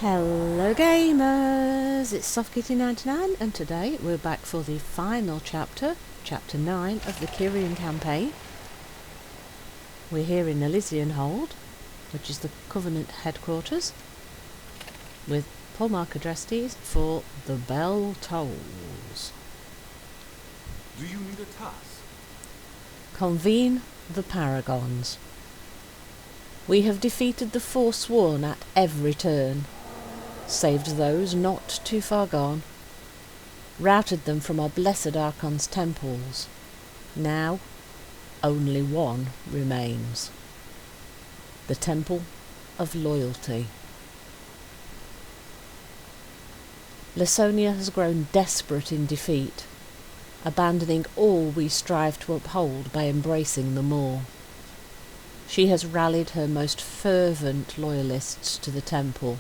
Hello gamers, it's SoftKitty99 and today we're back for the final chapter, chapter 9 of the Kyrian campaign. We're here in Elysian Hold, which is the Covenant headquarters, with Polmark Adrestes for The Bell Tolls. Do you need a task? Convene the Paragons. We have defeated the Forsworn at every turn, saved those not too far gone, routed them from our blessed Archon's temples. Now only one remains. The Temple of Loyalty. Lisonia has grown desperate in defeat, abandoning all we strive to uphold by embracing the Maw. She has rallied her most fervent loyalists to the temple,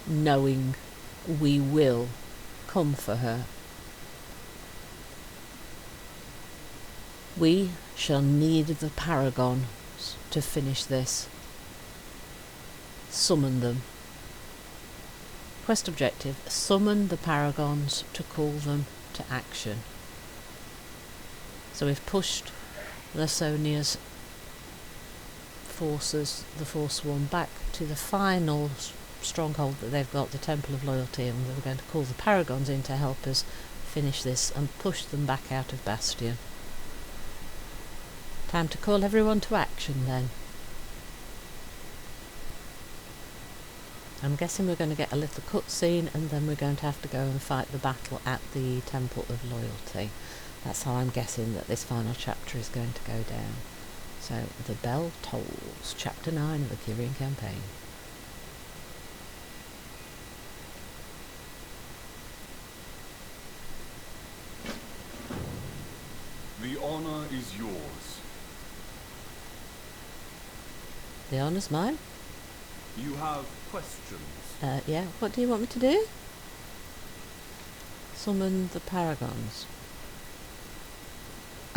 knowing we will come for her. We shall need the Paragons to finish this. Summon them. Quest objective: summon the Paragons to call them to action. So we've pushed Lisonia's forces, the Forsworn, back to the final stronghold that they've got, the Temple of Loyalty, and we're going to call the Paragons in to help us finish this and push them back out of Bastion. Time to call everyone to action then. I'm guessing we're going to get a little cutscene and then we're going to have to go and fight the battle at the Temple of Loyalty. That's how I'm guessing that this final chapter is going to go down. So, The Bell Tolls, Chapter 9 of the Kyrian campaign. The honor is yours. The honour's mine? You have questions? Yeah, what do you want me to do? Summon the Paragons.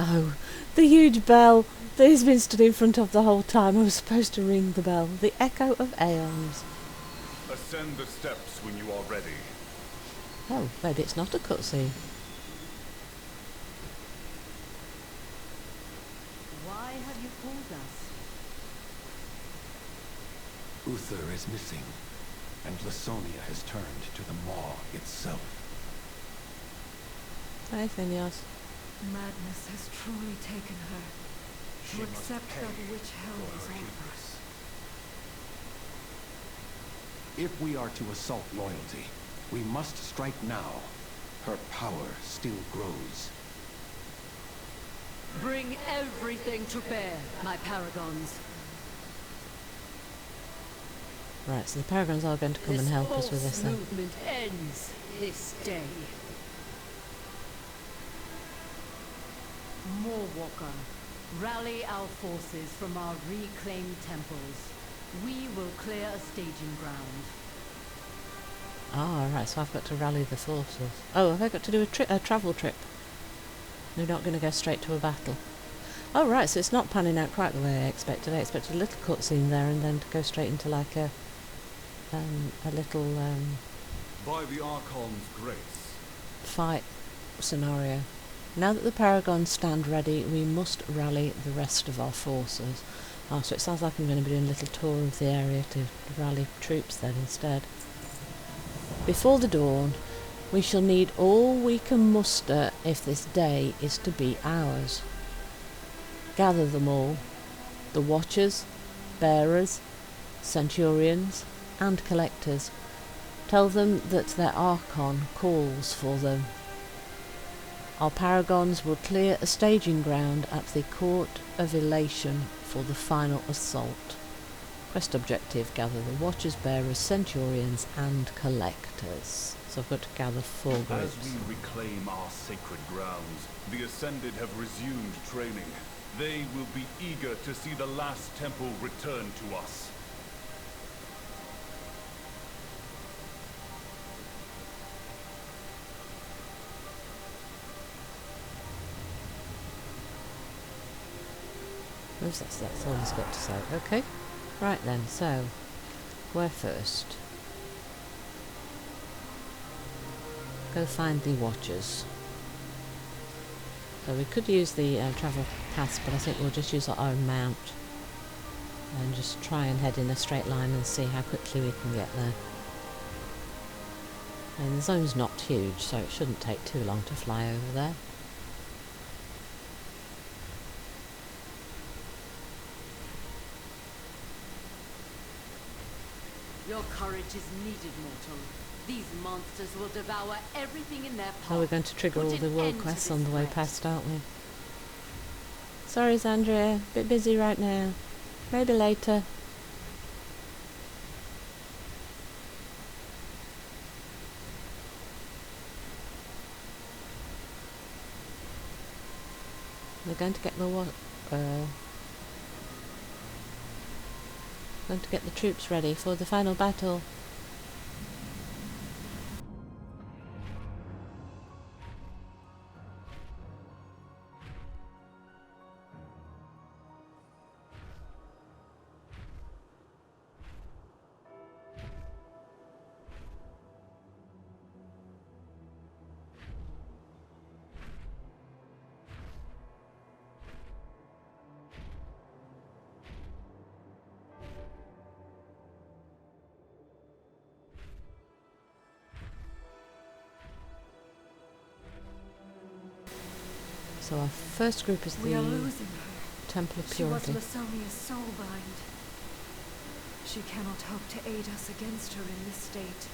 Oh, the huge bell that has been stood in front of the whole time. I was supposed to ring the bell. The echo of aeons. Ascend the steps when you are ready. Oh, maybe it's not a cutscene. Why have you called us? Uther is missing, and Lisonia has turned to the Maw itself. Hi, Phineas. Madness has truly taken her. To accept that which hell is offered. If we are to assault loyalty, we must strike now. Her power still grows. Bring everything to bear, my Paragons. Right, so the Paragons are going to come and help us with this then. This movement ends this day. Moorwalker, rally our forces from our reclaimed temples. We will clear a staging ground. Ah, right, so I've got to rally the forces. Oh, have I got to do a travel trip? We're not going to go straight to a battle. Oh, right, so it's not panning out quite the way I expected. I expected a little cutscene there and then to go straight into like a little By the Archon's grace. fight scenario. Now that the Paragons stand ready, we must rally the rest of our forces. Oh, so it sounds like I'm going to be doing a little tour of the area to rally troops then instead. Before the dawn, we shall need all we can muster if this day is to be ours. Gather them all, the Watchers, Bearers, Centurions, and Collectors. Tell them that their Archon calls for them. Our Paragons will clear a staging ground at the Court of Elation for the final assault. Quest objective: gather the Watchers, Bearers, Centurions, and Collectors. So I've got to gather 4 groups. As we reclaim our sacred grounds, the Ascended have resumed training. They will be eager to see the last temple return to us. That's all he's got to say. Okay, right then, so where first? go find the watchers. So we could use the travel pass, but I think we'll just use our own mount and just try and head in a straight line and see how quickly we can get there. I mean, the zone's not huge, so it shouldn't take too long to fly over there. Your courage is needed, mortal. These monsters will devour everything in their path. Oh, we're going to trigger all Put the an world end to quests this on the way threat. past, aren't we? Sorry, Zandria. Bit busy right now. Maybe later. We're going to get the going to get the troops ready for the final battle. So our first group is We are the losing her. Temple of She was Purity. Lisonia's soulbind. She cannot hope to aid us against her in this state.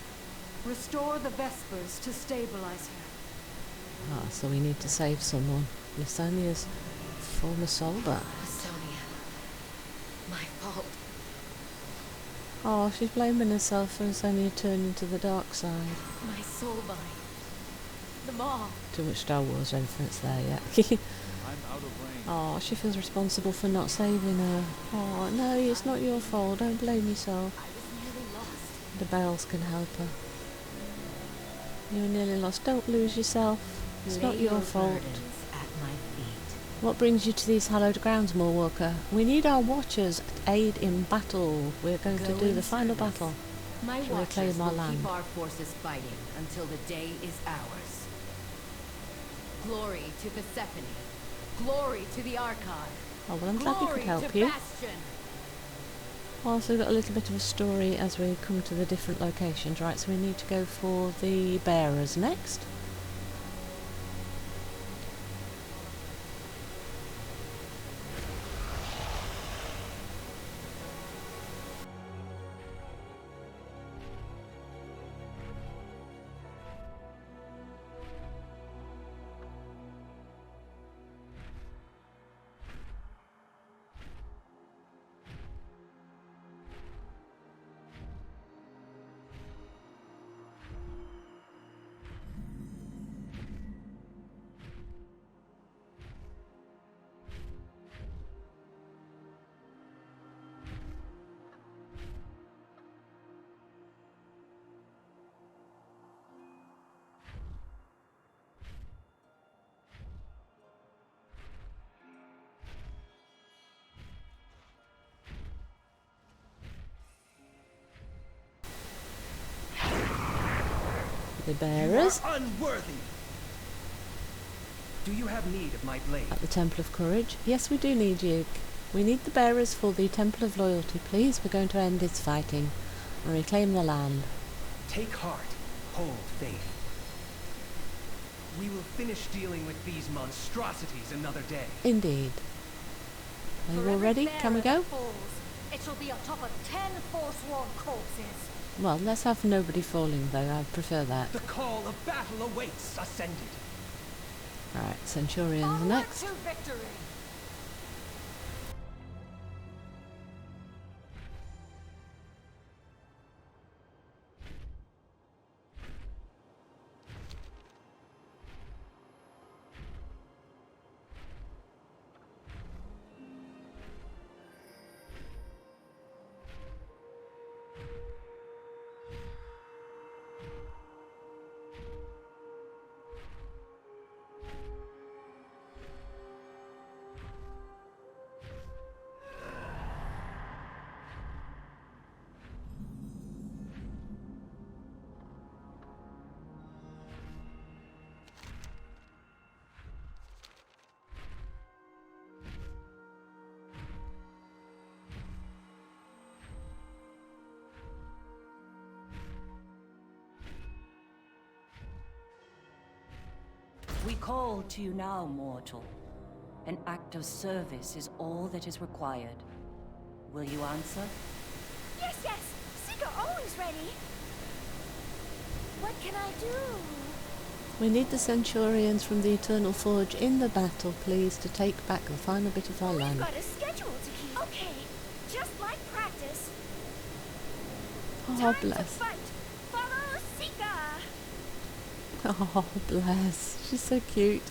Restore the Vespers to stabilize her. Ah, so we need to save someone. Lisonia's former soulbind. Lisonia. My fault. Oh, she's blaming herself for Lisonia turning to the dark side. My soulbind. The Maw. Too much Star Wars reference there, yeah. I'm out of range. Oh, she feels responsible for not saving her. Oh, no, it's not your fault. Don't blame yourself. I was nearly lost. The bells can help her. You're nearly lost. Don't lose yourself. It's not your fault. At my feet. What brings you to these hallowed grounds, Moorwalker? We need our watchers to aid in battle. We're going to Go do in the final service. battle. My To reclaim watchers our will land. keep our forces fighting until the day is ours. Glory to Persephone. Glory to the Archive. Oh, well, I'm glad we Glory could help to you. Bastion. Also got a little bit of a story as we come to the different locations, right? So we need to go for the bearers next. The bearers You are unworthy. Do you have need of my blade? at the Temple of Courage. Yes, we do need you. We need the bearers for the Temple of Loyalty, please. We're going to end this fighting and reclaim the land. Take heart. Hold faith. We will finish dealing with these monstrosities another day. Indeed. Are you all ready? Can we go? It shall be atop of 10 Forsworn corpses. Well, let's have nobody falling, though. I prefer that. The call of battle awaits, Ascended. Right, Centurions Onward next. to victory. call to you now, mortal. An act of service is all that is required. Will you answer? Yes, yes! Seeker always ready! What can I do? We need the Centurions from the Eternal Forge in the battle, please, to take back the final bit of our land. We've got a schedule to keep. Okay, just like practice. Oh, Time bless. to fight. Follow Seeker! Oh, bless. She's so cute.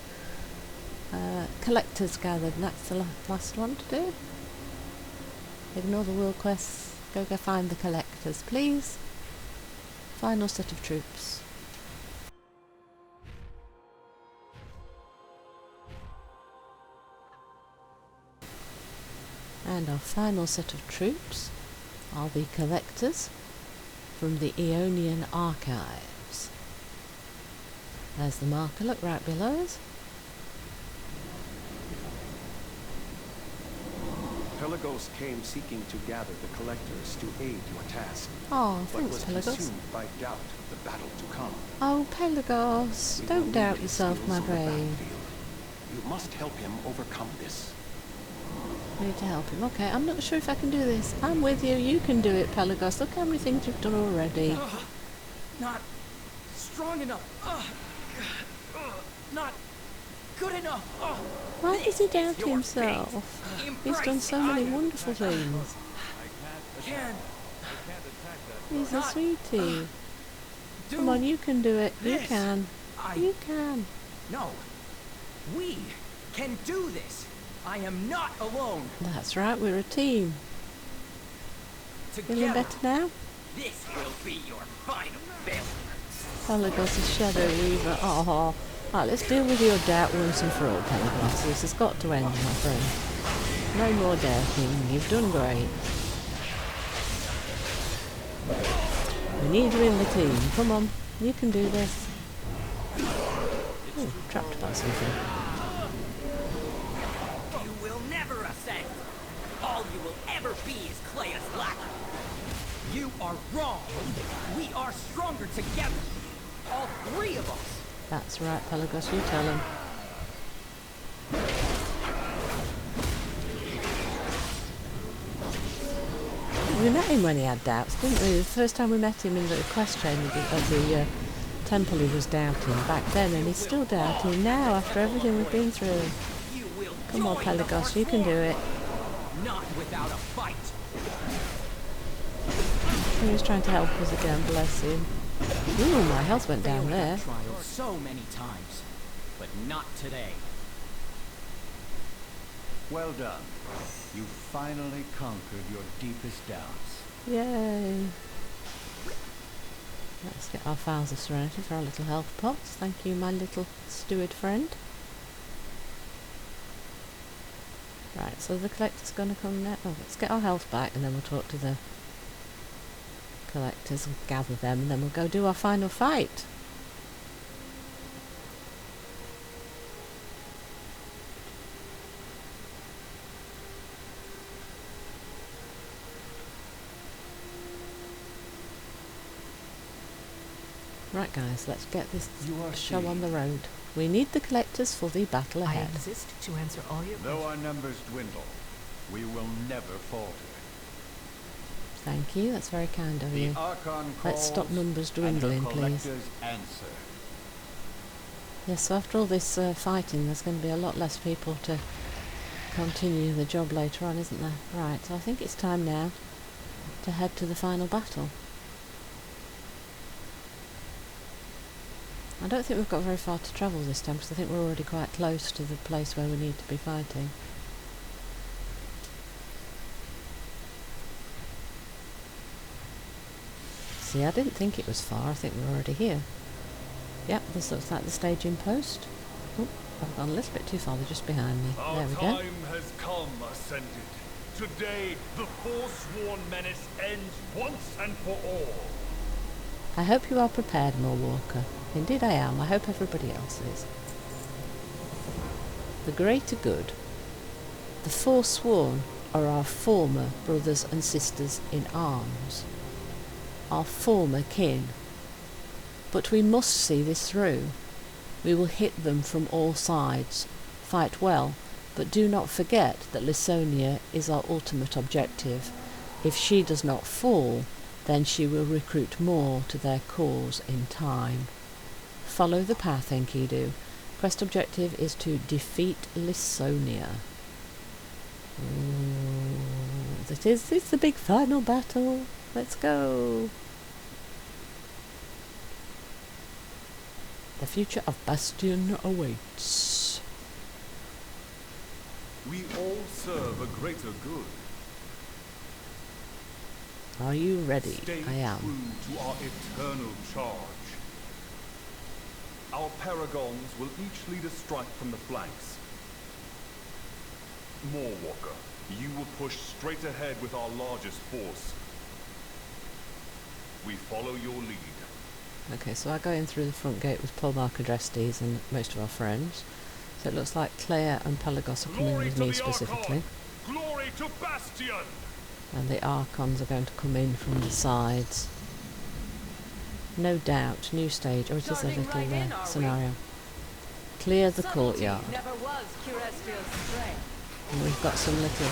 Collectors gathered, and that's the last one to do. Ignore the world quests. Go find the collectors, please. Final set of troops. And our final set of troops are the collectors from the Aeonian archives. There's the marker, look right below us. Pelagos came seeking to gather the collectors to aid your task, Oh, but thanks, was Pelagos. consumed by doubt of the battle to come. Oh, Pelagos, We will don't need doubt his yourself, skills my on the brave. battlefield. You must help him overcome this. We need to help him. Okay, I'm not sure if I can do this. I'm with you. You can do it, Pelagos. Look how many things you've done already. Not strong enough. Not good enough. Why does he doubt your himself? fate. He's done so many wonderful things. Can He's a not sweetie. do Come on, you can do it. You this. can. I You can. No. We can do this. I am not alone. That's right, we're a team. Feeling Together, better now? this will be your final failure. Pelagos is Shadow Weaver. Oh, right, let's deal with your doubt once and for all, Pelagos. This has got to end, my friend. No more doubting. You've done great. We need you in the team. Come on, you can do this. Oh, trapped by something. You will never ascend. All you will ever be is Clea's lackey. You are wrong. We are stronger together. All three of us. That's right, Pelagos, you tell him. We met him when he had doubts, didn't we? The first time we met him in the quest chain of the temple, he was doubting back then, and he's still doubting now after everything we've been through. You will Come on, join the Pelagos, you can do it. Not without a fight. He was trying to help us again, bless him. Ooh, my health went down there. Trial so many times, but not today. Well done. You finally conquered your deepest doubts. Yay. Let's get our Files of Serenity for our little health pots. Thank you, my little steward friend. Right, so the collector's going to come now. Oh, let's get our health back and then we'll talk to the collectors and gather them, and then we'll go do our final fight. Right guys, let's get this show on the road. We need the collectors for the battle I ahead. exist to answer all your Though questions. our numbers dwindle, we will never falter. Thank you, that's very kind of The you. Archon Let's stop calls, numbers and the dwindling, please. collectors answer. Yes, so after all this fighting, there's going to be a lot less people to continue the job later on, isn't there? Right, so I think it's time now to head to the final battle. I don't think we've got very far to travel this time, because I think we're already quite close to the place where we need to be fighting. See, I didn't think it was far. I think we're already here. Yep, this looks like the staging post. Oh, I've gone a little bit too far. They're just behind me. Our There we go. time has come, Ascended. Today, the forsworn menace ends once and for all. I hope you are prepared, Millwalker. Indeed I am. I hope everybody else is. The greater good. The forsworn are our former brothers and sisters in arms. Our former kin. But we must see this through. We will hit them from all sides. Fight well, but do not forget that Lisonia is our ultimate objective. If she does not fall, then she will recruit more to their cause in time. Follow the path, Enkidu. Quest objective is to defeat Lisonia. It's the big final battle. Let's go. The future of Bastion awaits. We all serve a greater good. Are you ready? Stay I am. true to our eternal charge. Our paragons will each lead a strike from the flanks. Moorwalker, you will push straight ahead with our largest force. We follow your lead. Okay, so I go in through the front gate with Polmark, Adrestes and most of our friends. So it looks like Claire and Pelagos are coming with me specifically. Glory to Bastion! And the Archons are going to come in from the sides. No doubt, new stage. Oh, it is a little scenario. Clear the courtyard. Never was Curestia's strength. And we've got some little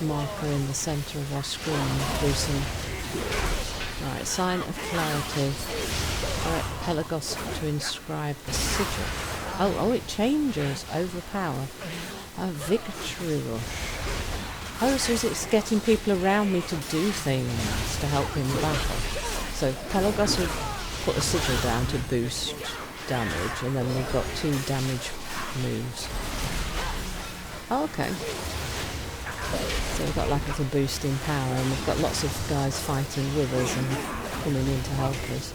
marker in the centre of our screen. Do some... Right, sign of clarity. Direct Pelagos to inscribe the sigil. Oh, it changes. Overpower. A victory rush. Oh, so it's getting people around me to do things to help in the battle. So Pelagos would put a sigil down to boost damage, and then we've got 2 damage moves. Oh, okay. So we've got like a little boost in power, and we've got lots of guys fighting with us and coming in to help us.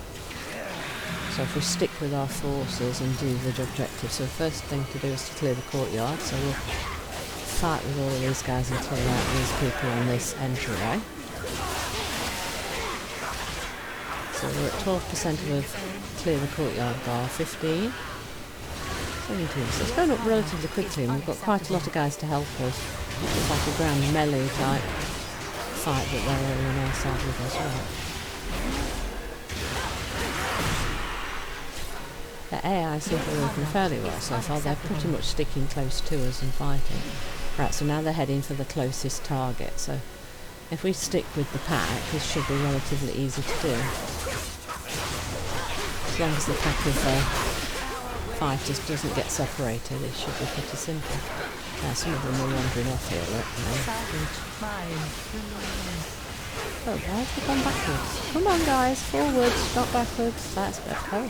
So if we stick with our forces and do the objective, so the first thing to do is to clear the courtyard, so we'll fight with all of these guys and clear out these people on this entryway. So we're at 12% of clear the courtyard bar, 15, 17, so it's going up relatively quickly, and we've got quite a lot of guys to help us. It's like a ground melee type fight that they're all on our side with as well. The AI seems to be working fairly well so far. They're pretty much sticking close to us and fighting. Right, so now they're heading for the closest target. So if we stick with the pack, this should be relatively easy to do. As long as the pack of fighters doesn't get separated, it should be pretty simple. Now some of them are wandering off here, look. Oh, why have they gone backwards? Come on guys, forwards, not backwards. That's better.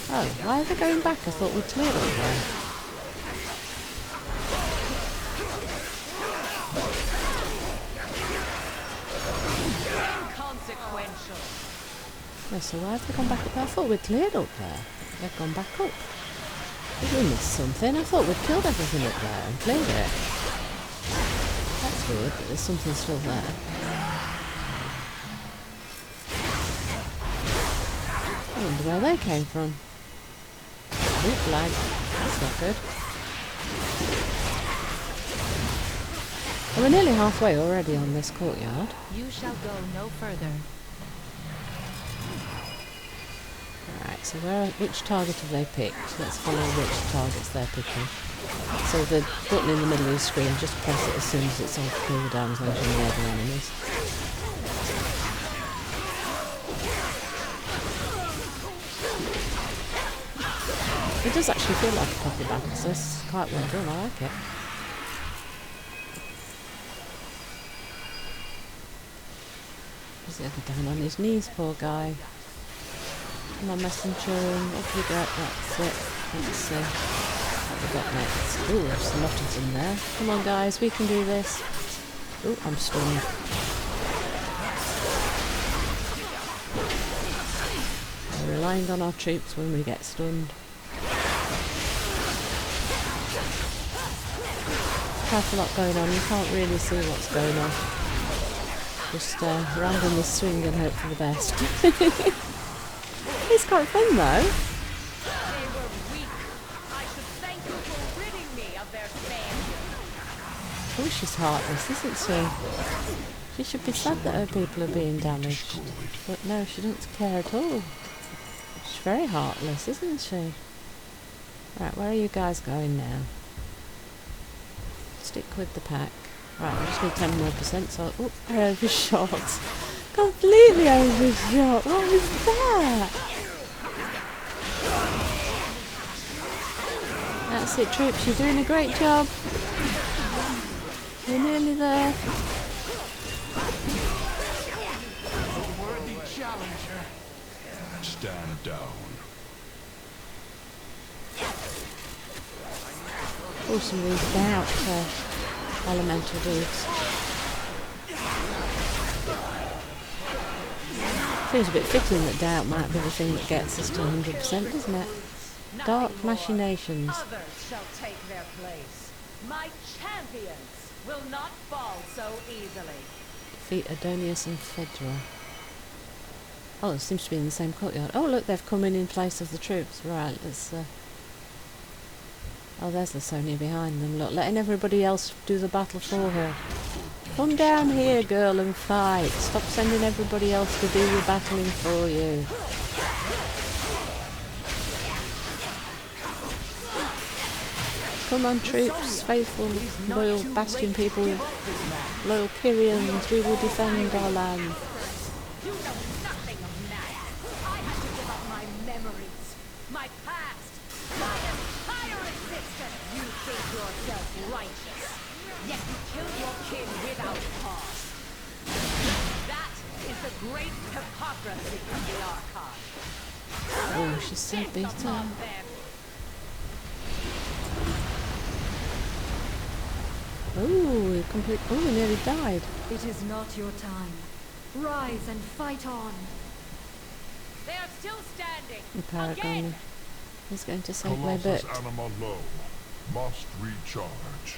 Oh, why are they going back? I thought we'd cleared it there. Inconsequential. Yeah, so why have they gone back up there? I thought we'd cleared up there. They've gone back up. Did we miss something? I thought we'd killed everything up there and cleared it. That's weird, but there's something still there. I wonder where they came from. Oop, lag. That's not good. Well, we're nearly halfway already on this courtyard. You shall go no further. Right, so which target have they picked? Let's follow which targets they're picking. So the button in the middle of the screen, just press it as soon as it's on cooldown as long as you're near the enemies. It does actually feel like a proper battle, so it's quite well done, I like it. He's down on his knees, poor guy. Come on, messenger, up we go, that's it. Let's see what we got next. Ooh, there's a lot of them there. Come on guys, we can do this. Ooh, I'm stunned. We're relying on our troops when we get stunned. Quite a lot going on, you can't really see what's going on. Just randomly swing and hope for the best. It's quite fun though. They were weak. I should thank you for ridding me of their fame. Oh, she's heartless, isn't she? She should be sad that her people are being damaged. But no, she doesn't care at all. She's very heartless, isn't she? Right, where are you guys going now? Stick with the pack. Right, I just need 10 more %, so... Oh, I overshot. Completely overshot. What was that? That's it, troops. You're doing a great job. You're nearly there. Worthy challenger. Stand down. Oh, some of these doubt elemental dudes. Seems a bit fitting that doubt might be the thing that gets us to 100%, doesn't it? Dark machinations. Others shall take their place. My champions will not fall so easily. Defeat Adonius and Phaedra. Oh, it seems to be in the same courtyard. Oh, look, they've come in place of the troops. Right, let's... Oh, there's Lisonia behind them. Look, letting everybody else do the battle for her. Come down here, girl, and fight. Stop sending everybody else to do your battling for you. Come on, troops, faithful, loyal Bastion people, loyal Kyrians, we will defend our land. You know nothing of that. I had to give up my memories, my past, my entire existence. You think yourself righteous, yet you kill your kin without cause. That is the great hypocrisy of the Archon. Oh, she's so beaten. Ooh, we nearly died. It is not your time. Rise and fight on. They are still standing. The Paragon Again. is going to save my butt. Colossus anima low. Must recharge.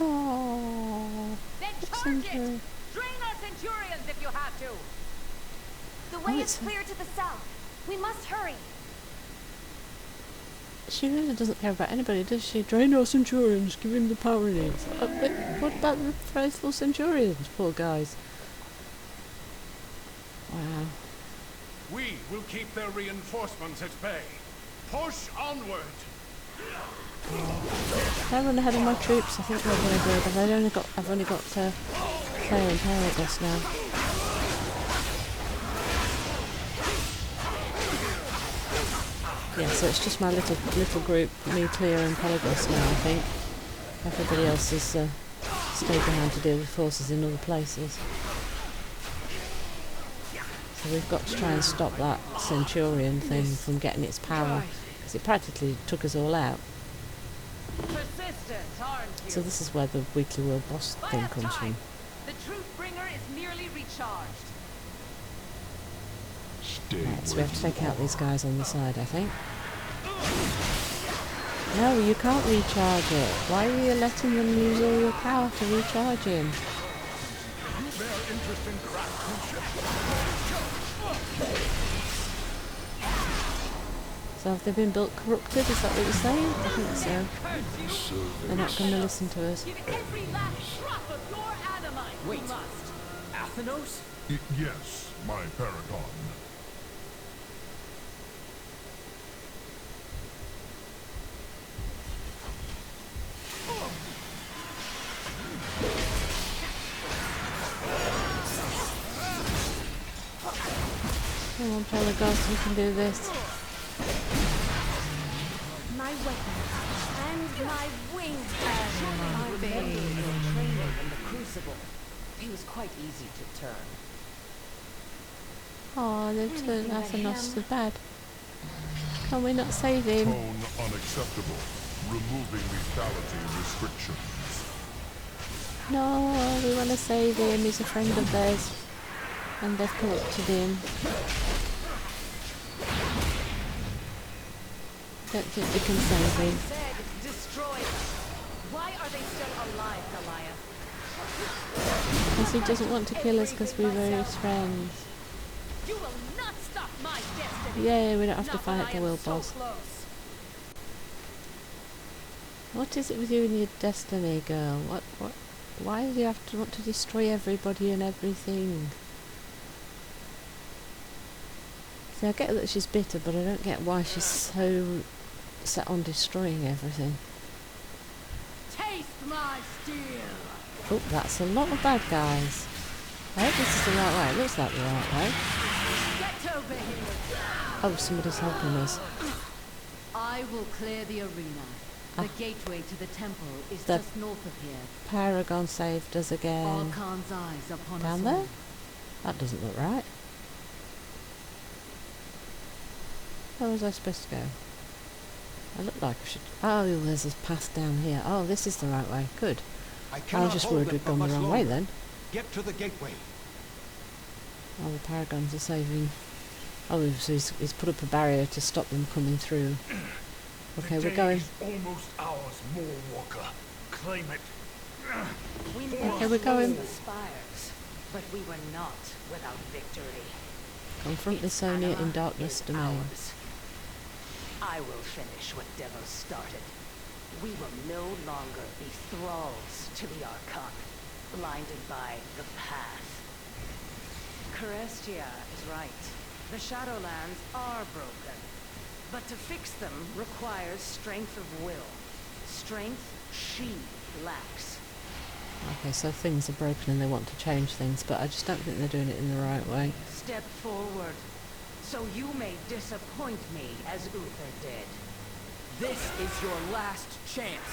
Oh, Then charge Century. it. Drain our Centurions if you have to. The way it's- is clear to the south. We must hurry. She really doesn't care about anybody, does she? Drain our Centurions, give him the power he needs. But what about the faithful Centurions, poor guys? Wow. We will keep their reinforcements at bay. Push onward. They're running ahead of my troops. I think they're very good. I've only got Claire and Paragus now. Yeah, so it's just my little group, me, Cleo and Pelagos now, I think. Everybody else has stayed behind to deal with forces in other places. So we've got to try and stop that Centurion thing from getting its power, because it practically took us all out. Persistent, aren't you? So this is where the weekly world boss Buy thing up comes time. from. The truth bringer is nearly recharged. Stay Right, so we where have to you take out are. these guys on the side, I think. No, you can't recharge it. Why are you letting them use all your power to recharge him? You bear interest in craftsmanship. So have they been built corrupted? Is that what you're saying? I think so. They're not going to listen to us. Give every last drop of your animite. Wait. You must. Athenos? Yes, my paragon. Come on, Pelagos, you can do this. My weapon and my wings. I remember your training in the Crucible. He was quite easy to turn. Oh, they've turned Athenos to bad. Can we not save him? Tone unacceptable. Removing lethality restrictions. No, we want to save him. He's a friend of theirs. And they've corrupted him. Don't think we can save him. Said, destroy them. Why are they still alive, Goliath? Because he doesn't want to kill us because we were his friends. You will not stop my destiny. Yay, we don't have to Not when fight I the am world so boss. close. What is it with you and your destiny, girl? What? Why do you have to want to destroy everybody and everything? See, I get that she's bitter, but I don't get why she's so set on destroying everything. Taste my steel. Oh, that's a lot of bad guys. I hope this is the right way. It looks like the right way. Get over here. Oh, somebody's helping us. I will clear the arena. The gateway to the temple is The just north of here. Paragon saved us again. Archon's eyes upon us Down all. there? That doesn't look right. Where was I supposed to go? I look like I should... Oh, there's a path down here. Oh, this is the right way. Good. I was just worried we'd gone the wrong way then. Get to the gateway. Oh, the Paragons are saving... Oh, so he's put up a barrier to stop them coming through. Okay, we're going. Almost ours, Walker. Claim it. Okay, we're going. The spires, but we were not without victory. Confront Lisonia in Darkness Domain. I will finish what Devo started. We will no longer be thralls to the Archon, blinded by the path. Carestia is right. The Shadowlands are broken. But to fix them requires strength of will. Strength she lacks. Okay, so things are broken and they want to change things, but I just don't think they're doing it in the right way. Step forward, so you may disappoint me as Uther did. This is your last chance.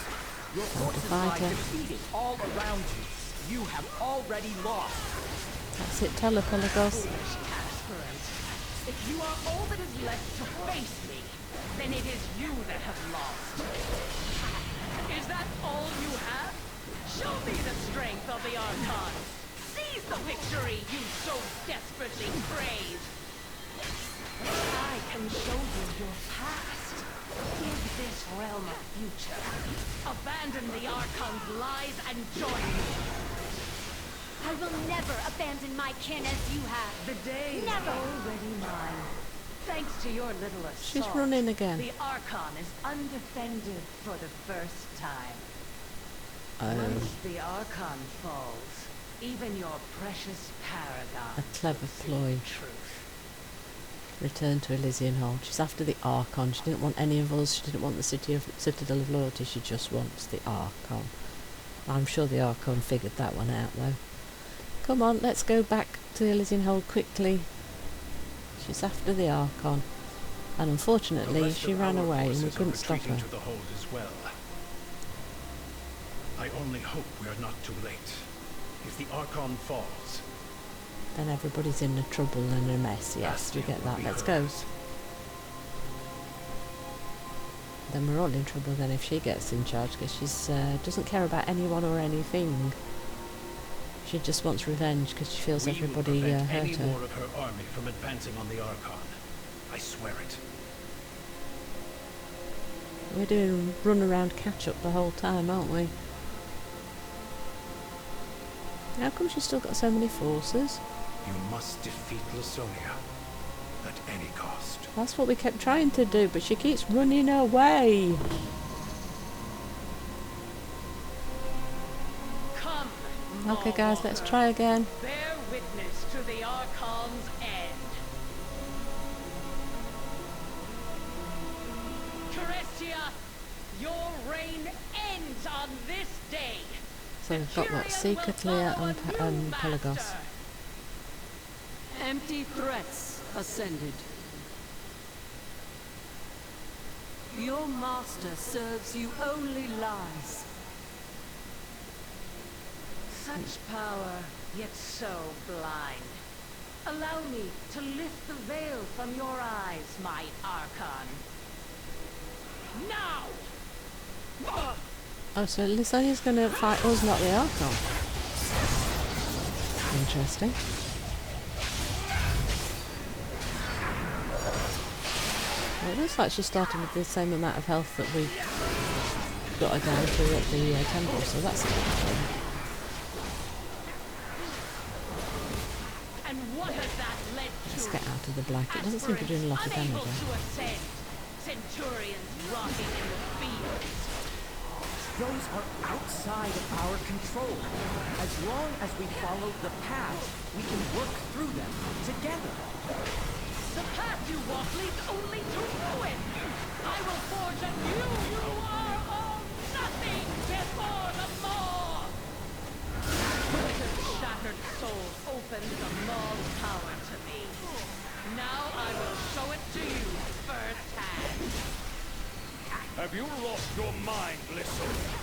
Your forces lie defeated all around you. You have already lost. That's it, tell her, Pelagos. Foolish aspirant. If you are all that is left to face me, then it is you that have lost. Is that all you have? Show me the strength of the Archon. Seize the victory you so desperately crave. I can show you your past. Give this realm a future. Abandon the Archon's lies and join me. I will never abandon my kin as you have. The day Never. is already mine. Thanks to your little assault, She's running again. the Archon is undefended for the first time. Oh, Once the Archon falls, even your precious Paragon a clever ploy. truth. Return to Elysian Hold. She's after the Archon. She didn't want any of us. She didn't want the Citadel of Loyalty. She just wants the Archon. I'm sure the Archon figured that one out, though. Come on, let's go back to the Elysian Hold quickly. She's after the Archon. And unfortunately, she ran away and we couldn't stop her. To the hold as well. I only hope we are not too late. If the Archon falls, Then everybody's in a trouble and a mess. Yes, we get that. Let's go. Then we're all in trouble then if she gets in charge, because she doesn't care about anyone or anything. She just wants revenge because she feels everybody hurt any her. more of her army from advancing on the Archon. I swear it. We're doing run around catch up the whole time, aren't we? How come she's still got so many forces? You must defeat Lisonia at any cost. That's what we kept trying to do, but she keeps running away. Come, Okay guys, let's try again. bear witness to the Archon's end. Carestia, your reign ends on this day. So we've got what? Seeker, Clear and Pelagos. Empty threats ascended. Your master serves you only lies. Such power, yet so blind. Allow me to lift the veil from your eyes, my Archon. Now! Oh, so Lisonia's going to fight us, not the Archon. Interesting. Well, it looks like she started with the same amount of health that we got her down to at the temple, so that's a good thing. And what has that led to? Let's get out of the black. It doesn't seem to be doing a lot of damage. Unable to ascend. Centurions rotting in the fields. Those are outside of our control. As long as we follow the path, we can work through them together. The path you walk leads only to ruin! I will forge a new you are all nothing before the maw! Uther's shattered soul opened the maw's power to me. Now I will show it to you firsthand. Have you lost your mind, Lisonia?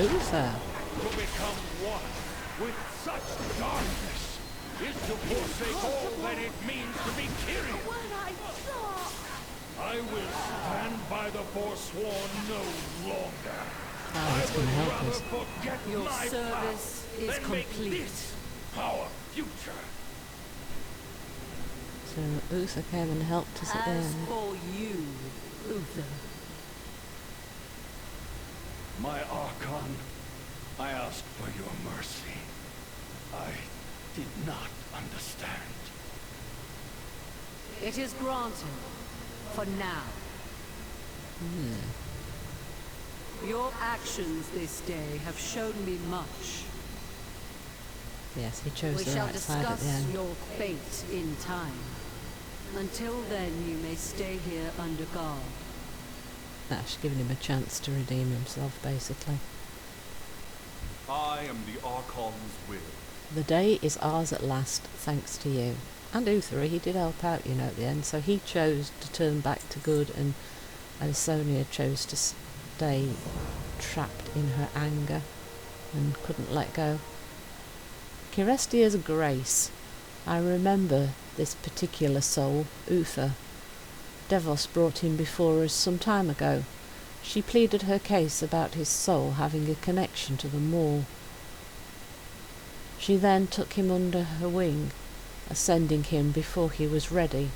Uther. To become one with such darkness is to forsake all that it means to be Kyrian. What I saw! I will stand by the Forsworn no longer. Oh, that's going to help us. Forget Your my service power is than make complete. this our future. So Uther came and helped us at the As end. for you, Uther, My Archon, I ask for your mercy. I did not understand. it is granted for now. Your actions this day have shown me much. Yes, he chose We the shall right side at the discuss end. your fate in time. Until then, you may stay here under guard. That's giving him a chance to redeem himself, basically. I am the Archon's will. The day is ours at last, thanks to you. And Uther, he did help out, you know, at the end, so he chose to turn back to good, and Lisonia chose to stay trapped in her anger and couldn't let go. Kirestia's grace. I remember this particular soul, Uther. Devos brought him before us some time ago. She pleaded her case about his soul having a connection to the Maw. She then took him under her wing, ascending him before he was ready.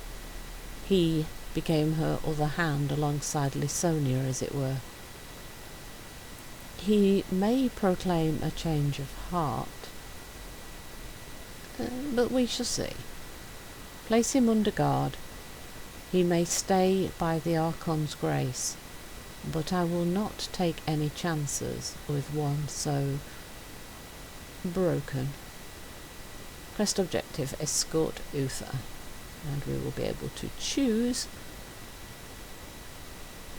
He became her other hand alongside Lisonia, as it were. He may proclaim a change of heart, but we shall see. Place him under guard. He may stay by the Archon's grace, but I will not take any chances with one so broken. Quest objective, escort Uther, and we will be able to choose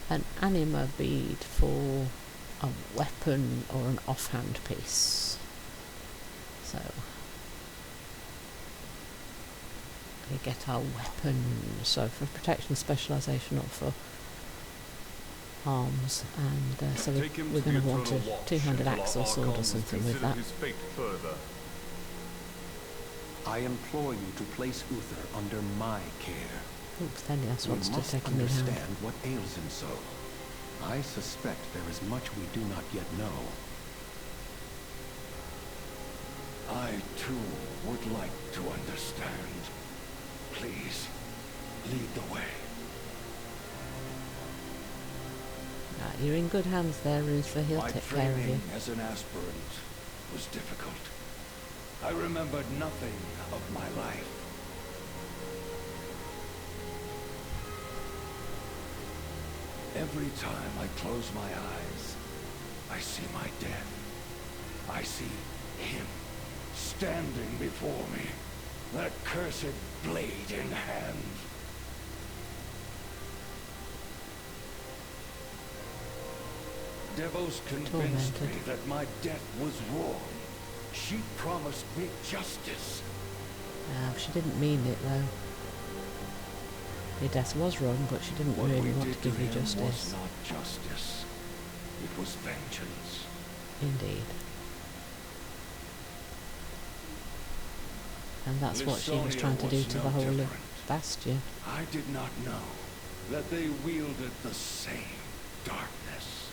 an anima bead for a weapon or an offhand piece. So we get our weapon, so for protection, specialisation, or for arms, and so we're going to want a two-handed axe or sword or something with that. His fate further. I implore you to place Uther under my care. Oops, Thenias We wants to must take him in hand. understand what ails him so. I suspect there is much we do not yet know. I too would like to understand. Please, lead the way. You're in good hands there, Uther. He'll My take care of you. training as an aspirant was difficult. I remembered nothing of my life. Every time I close my eyes, I see my death. I see him standing before me, that cursed blade in hand. Devos convinced me Tormented. that my death was wrong. She promised me justice. She didn't mean it, though. Your death was wrong, but she didn't What really we want did to give you him justice. was not justice. It was vengeance. Indeed. And that's what she was Lisonia trying to do was to no the whole of different. Bastion. I did not know that they wielded the same darkness.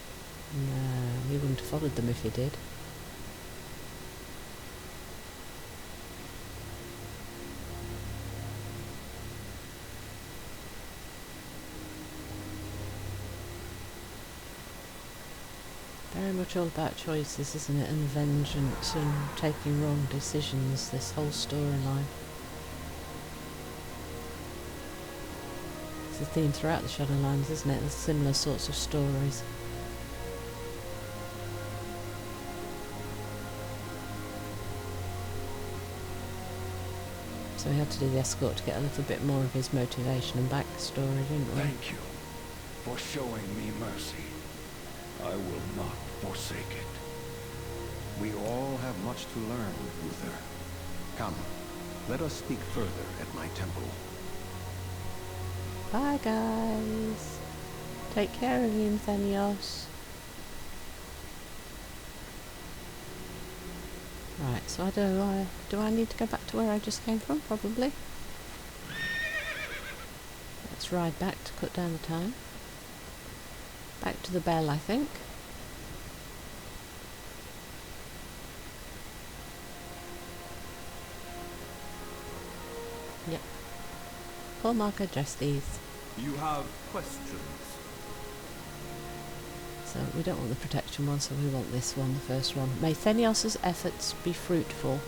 No, you wouldn't have followed them if you did. Very much all about choices, isn't it? And vengeance and taking wrong decisions, this whole storyline. It's a theme throughout the Shadowlands, isn't it? There's similar sorts of stories. So we had to do the escort to get a little bit more of his motivation and backstory, didn't we? Thank you for showing me mercy. I will not forsake it. We all have much to learn, Uther. Come, let us speak further at my temple. Bye, guys. Take care of him, Thenios. Right, so do I need to go back to where I just came from? Probably. Let's ride back to cut down the time. Back to the bell, I think. Yep. Paul Mark addressed these. You have questions? So we don't want the protection one, so we want this one, the first one. May Thenios' efforts be fruitful.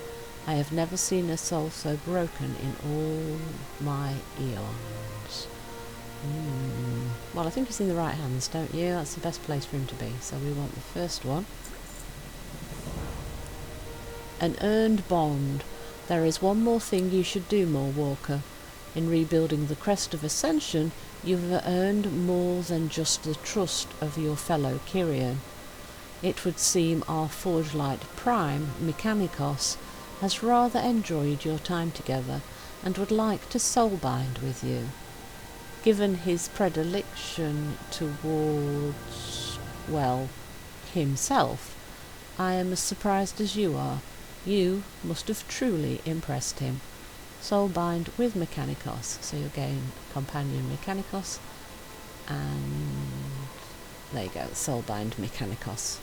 I have never seen a soul so broken in all my eons. Well, I think he's in the right hands, don't you? That's the best place for him to be. So we want the first one. An earned bond. There is one more thing you should do, Walker. In rebuilding the Crest of Ascension, you've earned more than just the trust of your fellow Kyrian. It would seem our Forge Light Prime, Mechanikos, has rather enjoyed your time together and would like to soulbind with you. Given his predilection towards, well, himself, I am as surprised as you are. You must have truly impressed him. Soulbind with Mechanikos, so you'll gain companion Mechanikos, and there you go, Soulbind Mechanikos.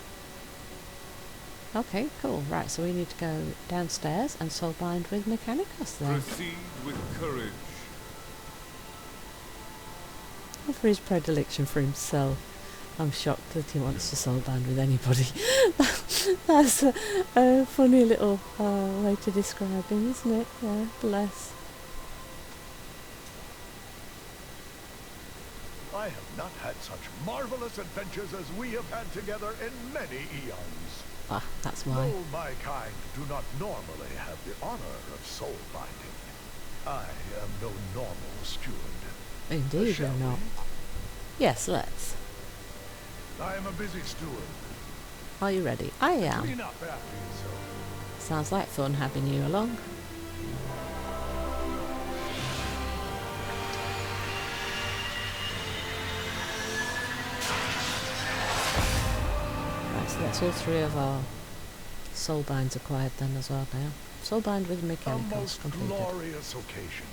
Okay, cool. Right, so we need to go downstairs and soulbind with Mechanikos then. Proceed with courage. And for his predilection for himself. I'm shocked that he wants to soulbind with anybody. That's a funny little way to describe him, isn't it? Yeah, bless. I have not had such marvelous adventures as we have had together in many eons. Ah, that's why. Though my kind do not normally have the honor of soul binding, I am no normal steward. Indeed you're not. Yes, let's. I am a busy steward. Are you ready? I am. Clean up after yourself. Sounds like fun having you along. Right, so that's all three of our soulbinds acquired then as well now. Soulbind with Mechanicals A most completed. glorious occasion.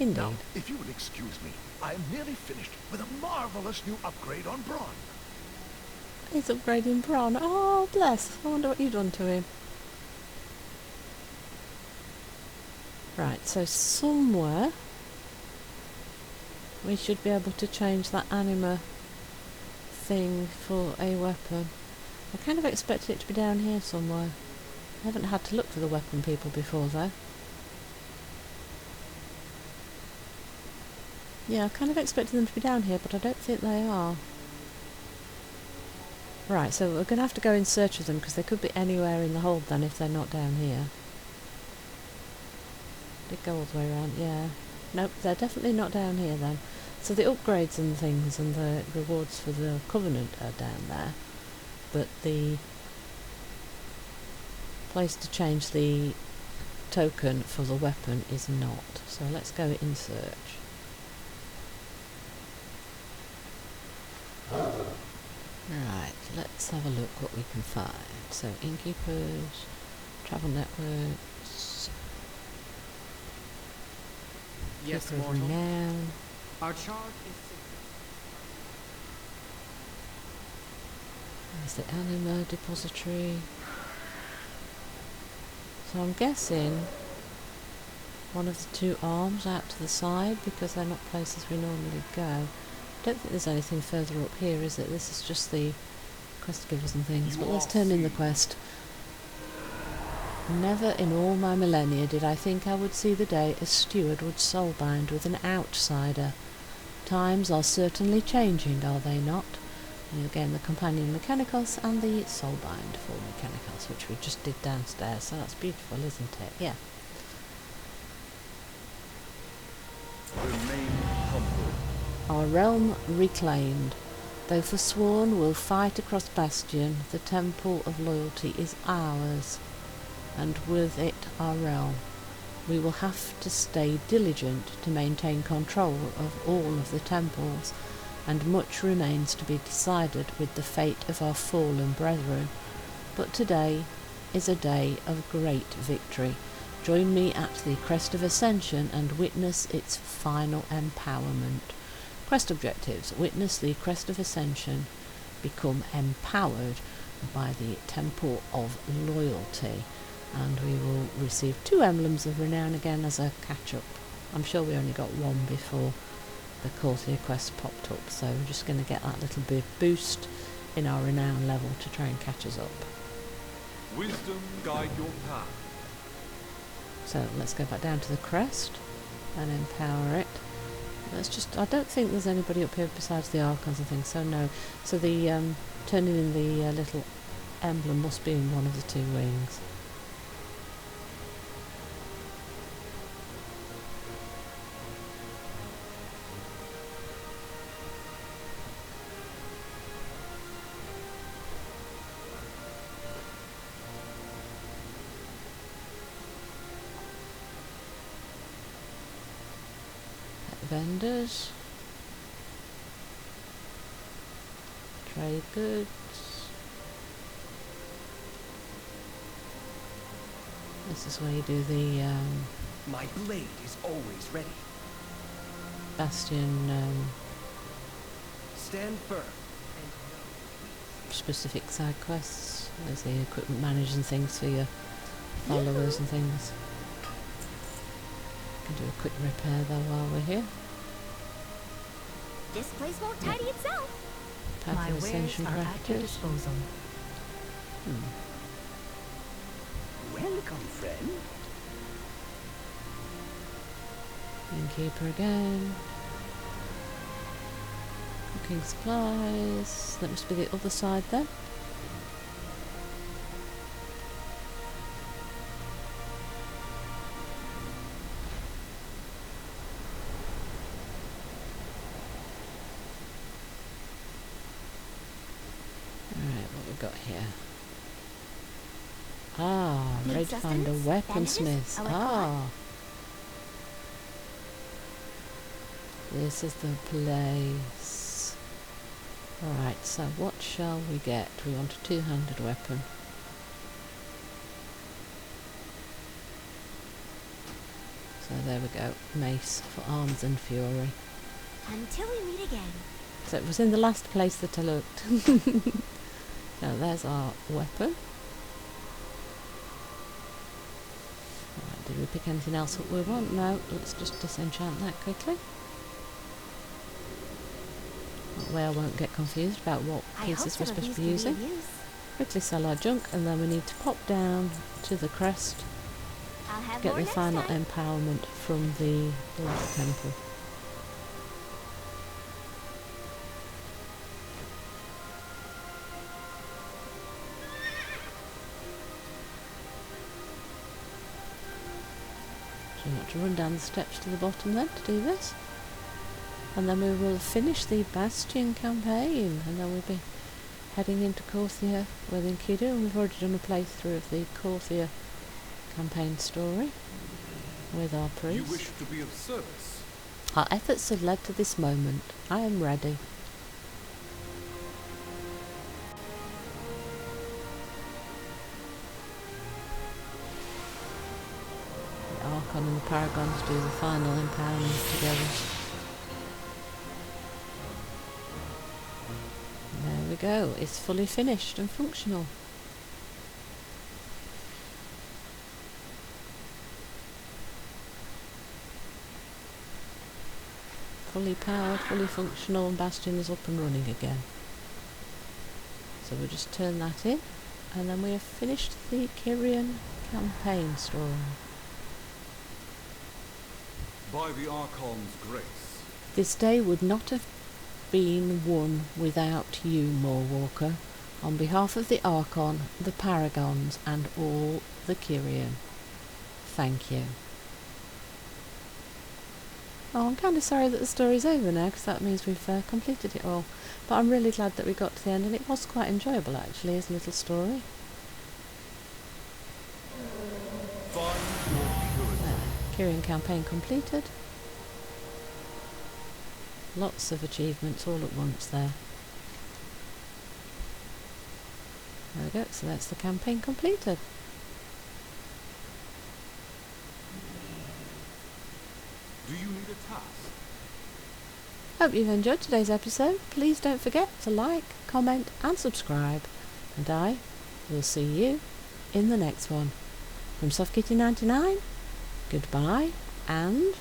Indeed. Now, if you will excuse me, I am nearly finished with a marvelous new upgrade on Braun. He's upgrading Braun. Oh, bless. I wonder what you've done to him. Right, so somewhere we should be able to change that anima thing for a weapon. I kind of expected it to be down here somewhere. I haven't had to look for the weapon people before though. Yeah, I kind of expected them to be down here, but I don't think they are. Right, so we're going to have to go in search of them, because they could be anywhere in the hold then if they're not down here. Did go all the way around, yeah. Nope, they're definitely not down here then. So the upgrades and things and the rewards for the Covenant are down there. But the place to change the token for the weapon is not. So let's go in search. Right, let's have a look what we can find. So, innkeepers, travel networks, Yes, Keeper of mortal. Renown. Our charge is There's the Anima Depository. So I'm guessing one of the two arms out to the side, because they're not places we normally go. I don't think there's anything further up here, is it? This is just the quest givers and things. But let's turn in the quest. Never in all my millennia did I think I would see the day a steward would soulbind with an outsider. Times are certainly changing, are they not? And again, the companion Mechanicals and the soulbind for Mechanicals, which we just did downstairs. So that's beautiful, isn't it? Yeah. Remain humble. Our realm reclaimed. Though forsworn, we'll fight across Bastion. The Temple of Loyalty is ours, and with it our realm. We will have to stay diligent to maintain control of all of the temples, and much remains to be decided with the fate of our fallen brethren. But today is a day of great victory. Join me at the Crest of Ascension and witness its final empowerment. Quest objectives: witness the Crest of Ascension become empowered by the Temple of Loyalty, and we will receive 2 emblems of renown again as a catch-up. I'm sure we only got 1 before the Corsair quest popped up, so we're just going to get that little bit boost in our renown level to try and catch us up. Wisdom guide your path. So let's go back down to the crest and empower it. Let's just, I don't think there's anybody up here besides the Archons and things, so no. So the turning in the little emblem must be in one of the 2 wings. Vendors, trade goods. This is where you do the My blade is always ready. Bastion Stand firm. specific side quests. There's the equipment managers and things for your followers and things. Can do a quick repair though while we're here. This place won't tidy itself. Path My of wares Ascension are at your practice. disposal. Welcome, friend. Innkeeper again. Cooking supplies. That must be the other side then. Got here. Ah, ready to find a weaponsmith. Ah, this is the place. Alright, so what shall we get? We want a 2-handed weapon. So there we go. Mace for arms and fury. Until we meet again. So it was in the last place that I looked. Now there's our weapon. Right, did we pick anything else that we want? No, let's just disenchant that quickly. That way I won't get confused about what pieces we're supposed to be using. Quickly sell our junk, and then we need to pop down to the crest to get the final empowerment from the last temple. So we want to run down the steps to the bottom then to do this. And then we will finish the Bastion campaign, and then we'll be heading into Corsair within Kyrian. And we've already done a playthrough of the Corsair campaign story with our priest. You wish to be of service? Our efforts have led to this moment. I am ready. The Archon and the Paragons do the final empowerment together. There we go, it's fully finished and functional. Fully powered, fully functional, and Bastion is up and running again. So we'll just turn that in, and then we have finished the Kyrian campaign story. By the Archon's grace. This day would not have been won without you, Moorwalker. On behalf of the Archon, the Paragons, and all the Kyrian, thank you. Oh, I'm kind of sorry that the story's over now, because that means we've completed it all. But I'm really glad that we got to the end, and it was quite enjoyable, actually, as a little story. Kyrian campaign completed. Lots of achievements all at once there. There we go, so that's the campaign completed. Do you need a task? Hope you've enjoyed today's episode. Please don't forget to like, comment and subscribe. And I will see you in the next one. From SoftKitty99, goodbye and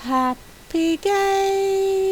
happy game!